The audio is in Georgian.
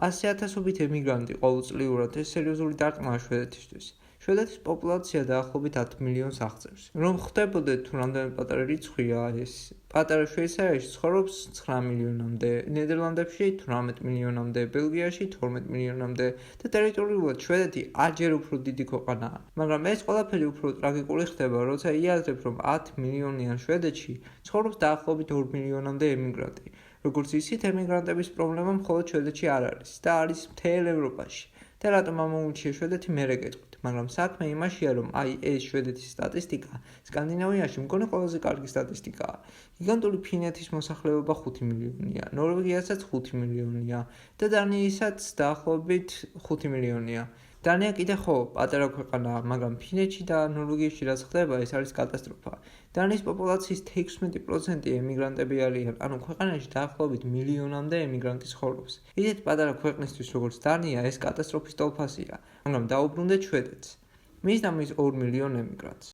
100,000-ობით ემიგრანტი ყოველწლიურად ეს სერიოზული დარტყმაა შვედეთისთვის. შვედეთის პოპულაცია დაახლოებით 10 მილიონს აღწევს. რომ ხვდებოდეთ თუ რამდენი პატარა რიცხვია ეს, პატარა შვეიცარიაში ცხოვრობს 9 მილიონამდე, ნიდერლანდებში 18 მილიონამდე, ბელგიაში 12 მილიონამდე და ტერიტორიულად შვედეთი 10-ჯერ უფრო დიდი ქვეყანაა. მაგრამ ეს ყველაფერი უფრო ტრაგიკული ხდება, როცა იაზრებ, რომ 10 მილიონიან შვედეთში ცხოვრობს დაახლოებით 2 მილიონამდე ემიგრანტი. როგორც ისიც ემიგრანტების პრობლემა მხოლოდ შვედეთში არ არის და არის მთელ ევროპაში. და რატომ ამოუჩია შვედეთი მერე გეტყვით, მაგრამ საქმე იმაშია, რომ ეს შვედეთის სტატისტიკა სკანდინავიაში მგონი ყველაზე კარგი სტატისტიკაა. გიგანტური ფინეთის მოსახლეობა 5 მილიონია, ნორვეგიასაც 5 მილიონია და დანიისაც დაახლოებით 5 მილიონია. დანია კიდე ხო, პატარა ქვეყანაა, მაგრამ ფინეთში და ნორვეგიაში რაც ხდება, ეს არის კატასტროფა. დანიის პოპულაციის 16% ემიგრანტები არიან, ანუ ქვეყანაში დაახლოებით მილიონამდე ემიგრანტი ცხოვრობს. ისეთ პატარა ქვეყნისთვის, როგორც დანია, ეს კატასტროფის ტოლფასია, მაგრამ დაუბრუნდეთ შვედეთს. მის და მის 2 მილიონ ემიგრანტს.